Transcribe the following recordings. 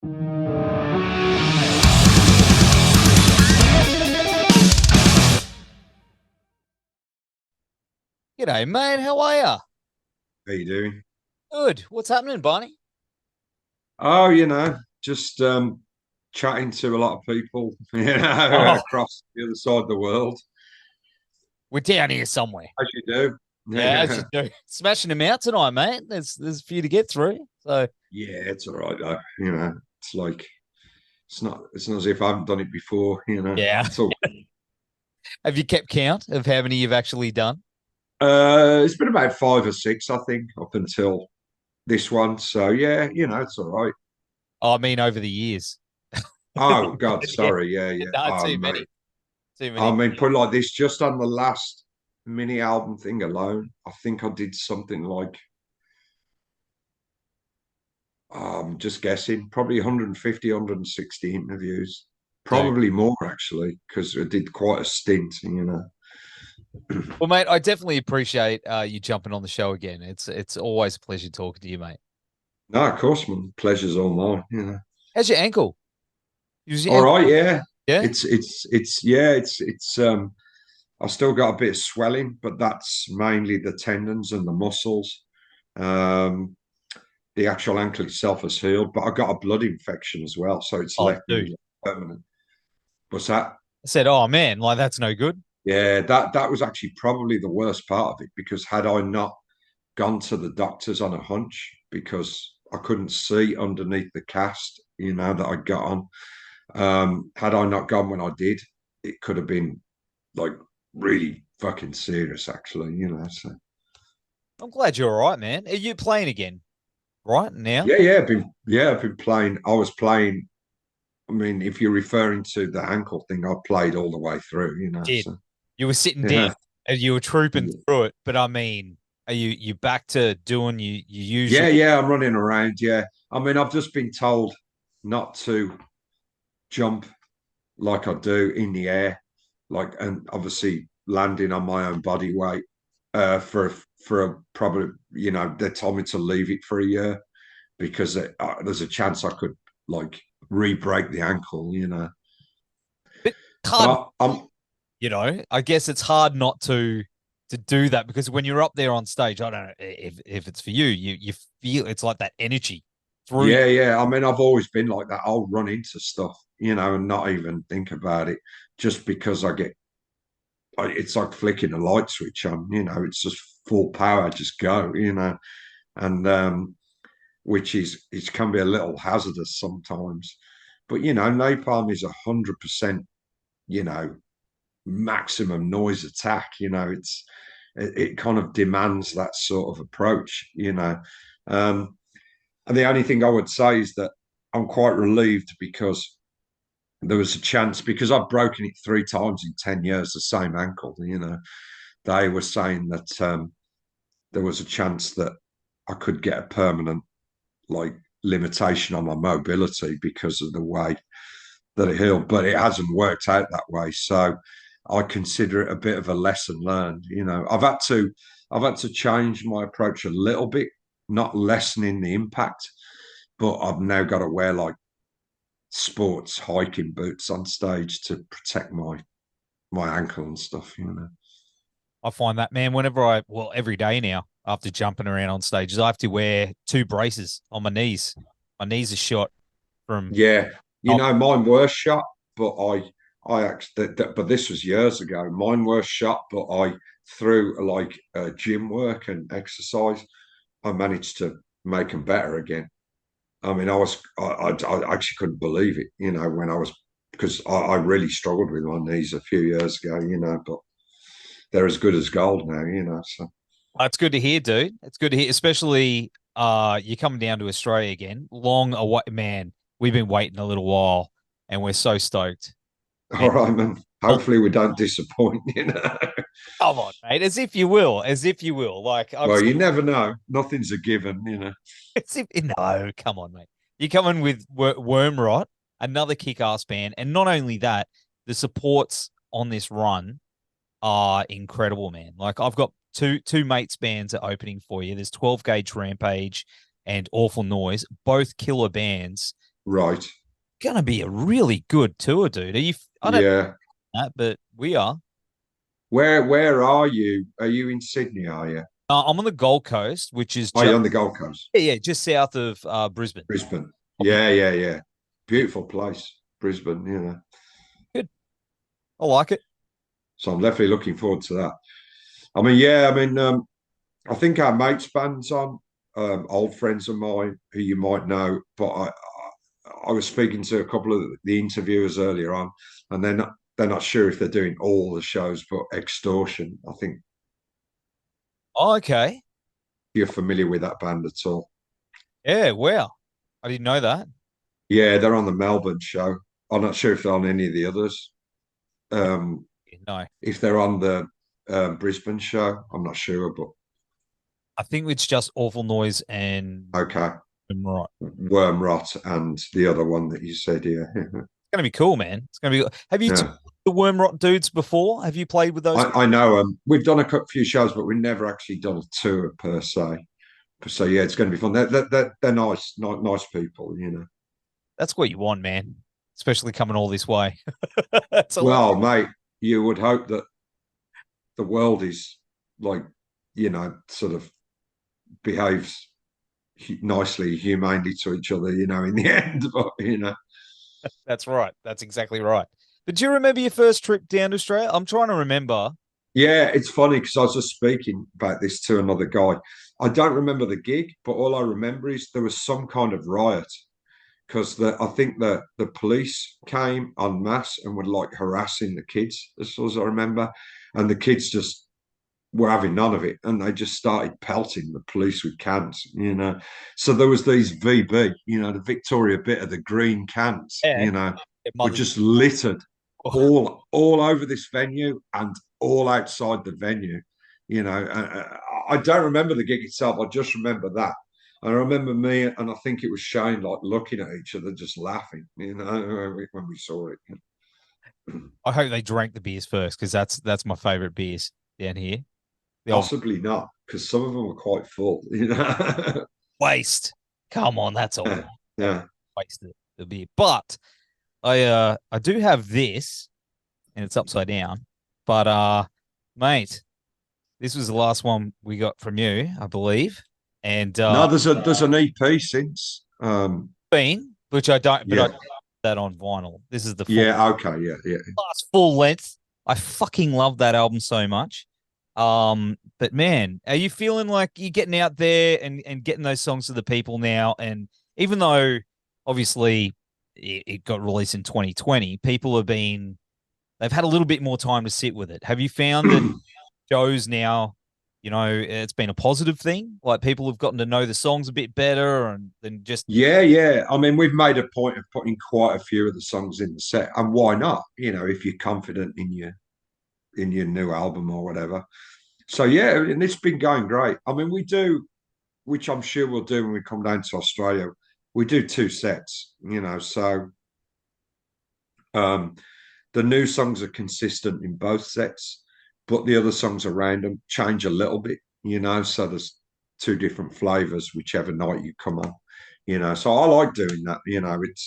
G'day, mate. How are ya? How you doing? Good. What's happening, Barney? Oh, just chatting to a lot of people, Oh, across the other side of the world, we're down here somewhere. as you do. Yeah, as you do. Smashing them out tonight, mate. There's a few to get through. So Yeah, it's all right though. It's like it's not as if I haven't done it before. yeah. It's all. Have you kept count of how many you've actually done? It's been about five or six, I think, up until this one. So yeah, it's all right. Oh, I mean, over the years. Oh God, Yeah, sorry. Yeah, yeah. no, Oh too mate. many. Too I many. mean, put it like this, just on the last mini album thing alone, I think I did something like just guessing, probably 150, 160 interviews. Dude. Probably more actually, because I did quite a stint. Well, mate, I definitely appreciate you jumping on the show again. It's always a pleasure talking to you, mate. No, of course, man. Pleasure's all mine. How's your ankle? Was your All ankle? right, yeah. Yeah? It's I still got a bit of swelling, but that's mainly the tendons and the muscles. Um, the actual ankle itself has healed, but I got a blood infection as well, so it's Oh, left me dude. permanent. What's that? I said, oh man, like that's no good. Yeah, that was actually probably the worst part of it because had I not gone to the doctors on a hunch because I couldn't see underneath the cast, that I got on. Had I not gone when I did, it could have been like really fucking serious, actually. So I'm glad you're all right, man. Are you playing again right now? I've been playing. I was playing. I mean, if you're referring to the ankle thing, I played all the way through. Did. So You were sitting down yeah, and you were trooping through it. But I mean, are you back to doing you yeah, usual? yeah. I'm running around. Yeah, I mean, I've just been told not to jump like I do in the air, like, and obviously landing on my own body weight for a probably, they told me to leave it for a year because there's a chance I could like re-break the ankle. But hard, But I'm I guess it's hard not to do that because when you're up there on stage, I don't know if it's for you, you feel it's like that energy through you. Yeah, yeah. I mean, I've always been like that. I'll run into stuff, and not even think about it just because it's like flicking a light switch on. It's just full power, just go. And which is it can be a little hazardous sometimes. But napalm is 100%, you know, maximum noise attack. It kind of demands that sort of approach. Um, and the only thing I would say is that I'm quite relieved because there was a chance because I've broken it three times in 10 years, the same ankle. They were saying that there was a chance that I could get a permanent like limitation on my mobility because of the way that it healed, but it hasn't worked out that way. So I consider it a bit of a lesson learned. I've had to change my approach a little bit, not lessening the impact, but I've now got to wear like sports hiking boots on stage to protect my ankle and stuff. I find that, man, well, every day now after jumping around on stages, I have to wear two braces on my knees. My knees are shot from Yeah, not, mine were shot, but I actually, but this was years ago. Mine were shot, but through like gym work and exercise, I managed to make them better again. I mean, I actually couldn't believe it, when I was because I really struggled with my knees a few years ago, but they're as good as gold now. So it's good to hear, dude. It's good to hear, especially you're coming down to Australia again. Long away, man. We've been waiting a little while and we're so stoked. all And right, man. oh, Hopefully, we don't disappoint. come on, mate. As if you will. As if you will. Like I'm Well, you never know. Nothing's a given. as if no, come on, mate. You're coming with Wormrot, another kick-ass band, and not only that, the supports on this run are incredible, man. Like I've got two mates bands are opening for you. There's 12 Gauge Rampage and Awful Noise, both killer bands. Right. Gonna be a really good tour, dude. Are you? I don't Yeah. know that, but we are. Where are you? Are you in Sydney, are you? I'm on the Gold Coast, which is Are you just on the Gold Coast? yeah, just south of Brisbane. Brisbane. Probably Yeah. yeah, Beautiful place, Brisbane, good. I like it. So I'm definitely looking forward to that. I mean, yeah, I mean, I think our mates band's on, old friends of mine who you might know, but I was speaking to a couple of the interviewers earlier on, and they're not sure if they're doing all the shows, but Extortion, I think Oh, okay. you're familiar with that band at all. Yeah. Wow. I didn't know that. Yeah, they're on the Melbourne show. I'm not sure if they're on any of the others. Um, No, if they're on the Brisbane show, I'm not sure, but I think it's just Awful Noise and okay. right. Wormrot and the other one that you said, yeah. It's gonna be cool, man. It's gonna be. Have you Yeah. the Wormrot dudes before? Have you played with those? I know we've done a few shows, but we've never actually done a tour per se. So yeah, it's going to be fun. They're nice people. That's what you want, man. Especially coming all this way. That's a lot. Well, mate, you would hope that the world is like, sort of behaves nicely, humanely to each other. In the end, but. That's right. That's exactly right. But do you remember your first trip down to Australia? I'm trying to remember. Yeah, it's funny because I was just speaking about this to another guy. I don't remember the gig, but all I remember is there was some kind of riot because I think the police came en masse and were like harassing the kids, as far as I remember, and the kids just were having none of it, and they just started pelting the police with cans. So there was these VB, the Victoria bit of the green cans, Yeah. were Mother. just littered all over this venue and all outside the venue. I don't remember the gig itself. I just remember that. I remember me and I think it was Shane like looking at each other, just laughing. When we saw it. I hope they drank the beers first because that's my favorite beers down here. The old Possibly not, because some of them were quite full. waste. Come on, that's a Yeah. waste of the beer. But I do have this, and it's upside down. But mate, this was the last one we got from you, I believe. And No, there's an EP since. Bean, which I don't, but I Yeah. have that on vinyl. This is the full Yeah. Okay. Yeah. last full length. I fucking love that album so much. But man, are you feeling like you're getting out there and getting those songs to the people now? And even though obviously it got released in 2020, they've had a little bit more time to sit with it. Have you found that shows now, it's been a positive thing? Like people have gotten to know the songs a bit better and then just Yeah. I mean, we've made a point of putting quite a few of the songs in the set, and why not? If you're confident in your new album or whatever. So yeah, and it's been going great. I mean, we do, which I'm sure we'll do when we come down to Australia. We do two sets. So um, the new songs are consistent in both sets, but the other songs around them change a little bit. So there's two different flavors whichever night you come on. So I like doing that. It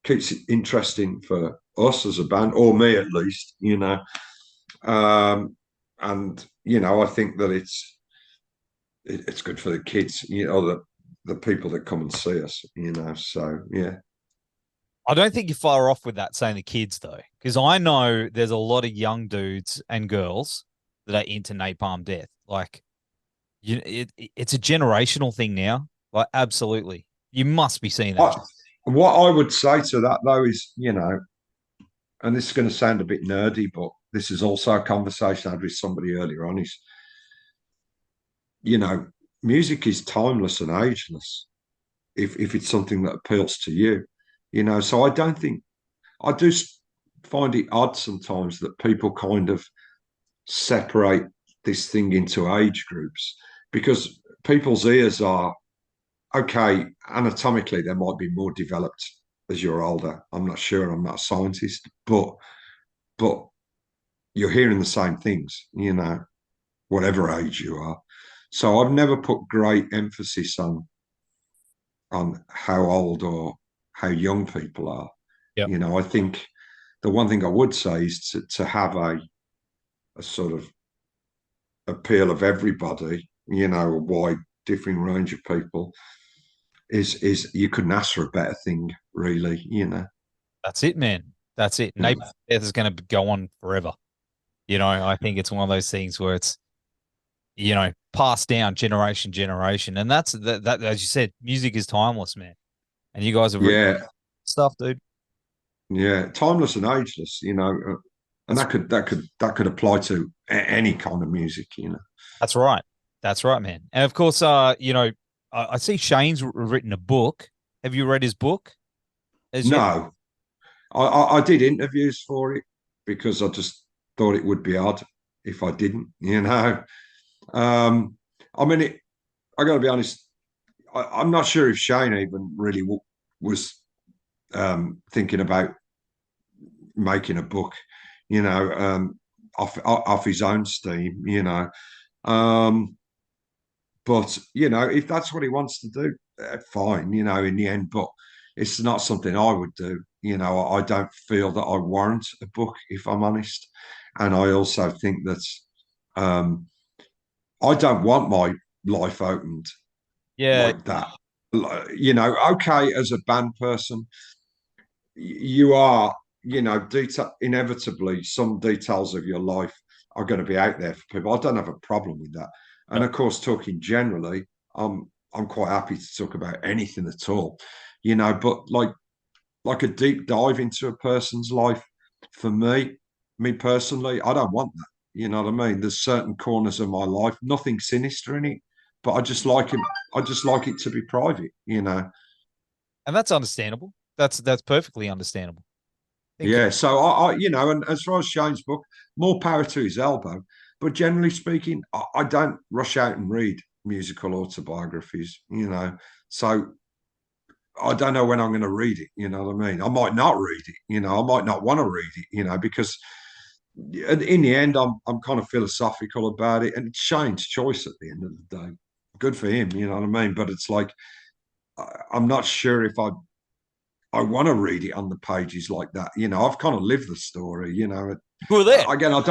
keeps it interesting for us as a band, or me at least. And I think that it's good for the kids, the people that come and see us. So yeah. I don't think you're far off with that saying the kids though, because I know there's a lot of young dudes and girls that are into Napalm Death. Like, it's a generational thing now. Like, absolutely, you must be seeing that. What I would say to that though is, and this is going to sound a bit nerdy, but this is also a conversation I had with somebody earlier on. Is you know, music is timeless and ageless if it's something that appeals to you. So I don't think I do find it odd sometimes that people kind of separate this thing into age groups because people's ears are okay. Anatomically, they might be more developed as you're older. I'm not sure. I'm not a scientist, but you're hearing the same things. Whatever age you are. So I've never put great emphasis on how old or how young people are. Yep. You know, I think the one thing I would say is to have a sort of appeal of everybody, you know, a wide differing range of people, is you couldn't ask for a better thing, really, you know. That's it, man. That's it. Yeah. Napalm Death is going to go on forever. You know, I think it's one of those things where it's, you know, passed down generation. And that's that as you said, music is timeless, man. And you guys have written Yeah, stuff, dude. yeah, timeless and ageless, you know, and That's that could apply to any kind of music, you know. that's right. That's right, man. And of course, you know, I see Shane's written a book. Have you read his book as yet? No, I did interviews for it because I just thought it would be odd if I didn't, you know. I mean, I got to be honest. I'm not sure if Shane even really was thinking about making a book, you know, off his own steam, you know. Um, but you know, if that's what he wants to do, fine, you know. In the end, but it's not something I would do. You know, I don't feel that I warrant a book, if I'm honest. And I also think that um, I don't want my life opened Yeah. like that. You know, okay, as a band person, you are, you know, inevitably some details of your life are going to be out there for people. I don't have a problem with that. And Yep. of course, talking generally, I'm quite happy to talk about anything at all, you know. But like a deep dive into a person's life, for me personally, I don't want that. You know what I mean? There's certain corners of my life, nothing sinister in it, but I just like it. I just like it to be private, you know. And that's understandable. That's perfectly understandable. I think Yeah, so you know, and as far as Shane's book, more power to his elbow. But generally speaking, I don't rush out and read musical autobiographies, you know. So I don't know when I'm going to read it. You know what I mean? I might not read it. You know, I might not want to read it. You know, because in the end, I'm kind of philosophical about it, and it's Shane's choice at the end of the day. Good for him. You know what I mean? But it's like I'm not sure if I want to read it on the pages like that. You know, I've kind of lived the story. You know, you were there. again, I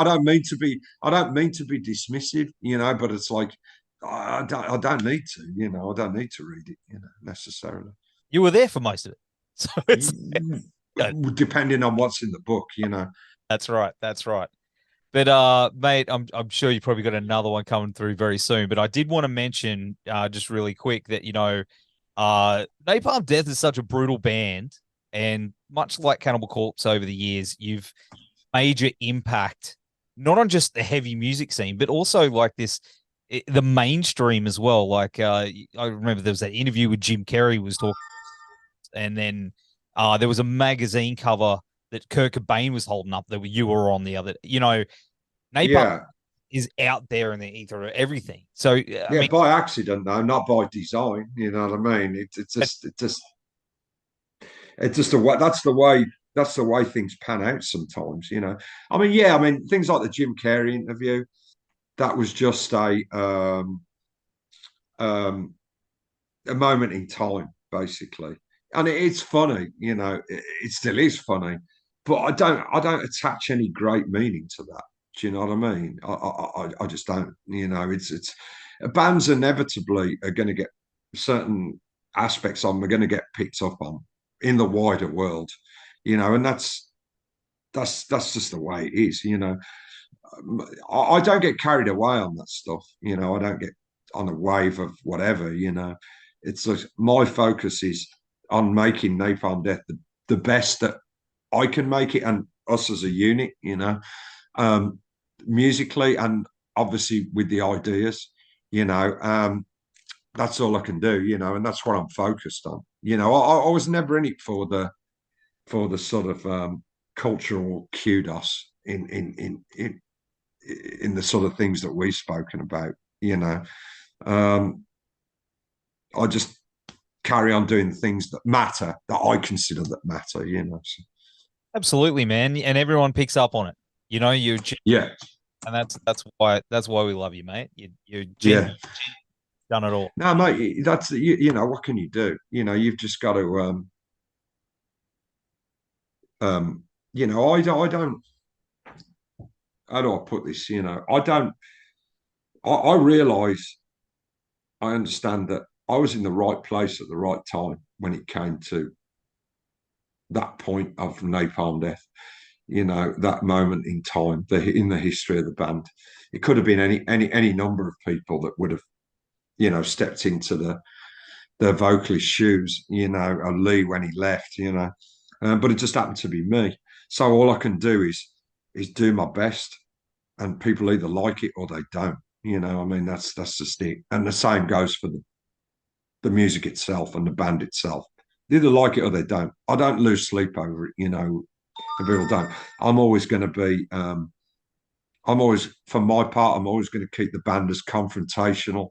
don't mean to be, I don't mean to be dismissive. You know, but it's like I don't need to. You know, I don't need to read it. You know, necessarily. You were there for most of it. So it's good. Depending on what's in the book. You know. That's right. That's right. But mate, I'm sure you probably got another one coming through very soon. But I did want to mention just really quick that, you know, Napalm Death is such a brutal band, and much like Cannibal Corpse over the years, you've major impact not on just the heavy music scene, but also like the mainstream as well. Like I remember there was that interview with Jim Carrey was talking, and then there was a magazine cover that Kurt Cobain was holding up that you were on the other. You know, Napalm Yeah. is out there in the ether of everything. So I Yeah, mean, by accident though, not by design. You know what I mean? It's just that's the way things pan out sometimes. You know, I mean, yeah, I mean things like the Jim Carrey interview. That was just um, a moment in time, basically, and it's funny. You know, it still is funny, but I don't attach any great meaning to that. Do you know what I mean? I just don't. You know, it's bands inevitably are going to get certain aspects on. We're going to get picked up on in the wider world. You know, and that's just the way it is. You know, I don't get carried away on that stuff. You know, I don't get on a wave of whatever. You know, it's like my focus is on making Napalm Death the best that I can make it, and us as a unit. You know, um, musically and obviously with the ideas. You know, that's all I can do. You know, and that's what I'm focused on. You know, I was never in it for the sort of cultural kudos in the sort of things that we've spoken about. You know, um, I just carry on doing things that matter, that I consider that matter. You know, so, absolutely, man, and everyone picks up on it. You know, yeah, and that's why we love you, mate. You're yeah. done it all. No, mate, that's you know what can you do? You know, you've just got to. You know, I don't. How do I put this? You know, I don't. I realise, I understand that I was in the right place at the right time when it came to that point of Napalm Death. You know, that moment in time, in the history of the band, it could have been any number of people that would have, you know, stepped into the vocalist shoes. You know, or Lee when he left. You know, but it just happened to be me. So all I can do is do my best, and people either like it or they don't. You know, I mean, that's just it. And the same goes for the music itself and the band itself. They either like it or they don't. I don't lose sleep over it, you know, and people don't. I'm always going to be, I'm always, for my part, I'm always going to keep the band as confrontational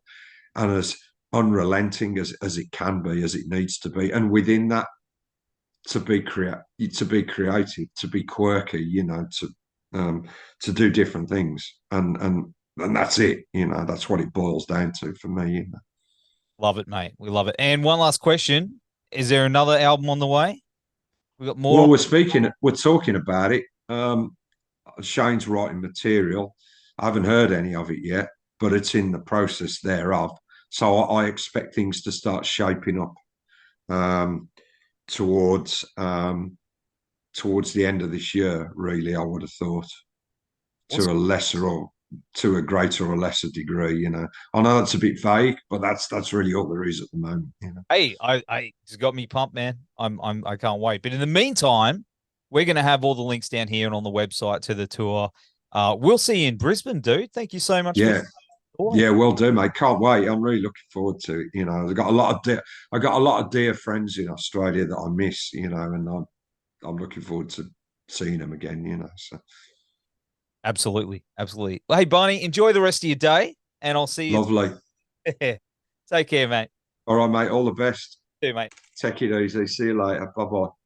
and as unrelenting as it can be, as it needs to be. And within that, to be creative, to be quirky, you know, to do different things. And that's it, you know, that's what it boils down to for me, you know. Love it, mate. We love it. And one last question. Is there another album on the way? We got more Well, on. we're talking about it. Shane's writing material. I haven't heard any of it yet, but it's in the process thereof. So I expect things to start shaping up um, towards towards the end of this year. Really, I would have thought, to a lesser or to a greater or lesser degree. You know, I know that's a bit vague, but that's really all there is at the moment. You know. Hey, I it's got me pumped, man. I can't wait. But in the meantime, we're gonna have all the links down here and on the website to the tour. We'll see you in Brisbane, dude. Thank you so much for Yeah, calling. yeah, will do, mate. Can't wait. I'm really looking forward to it. You know, I got a lot of dear friends in Australia that I miss. You know, and I'm looking forward to seeing them again. You know, so Absolutely, absolutely. Well, hey, Barney, enjoy the rest of your day, and I'll see you. lovely. Take care, mate. All right, mate. All the best. See you, mate. Take it easy. See you later. Bye bye.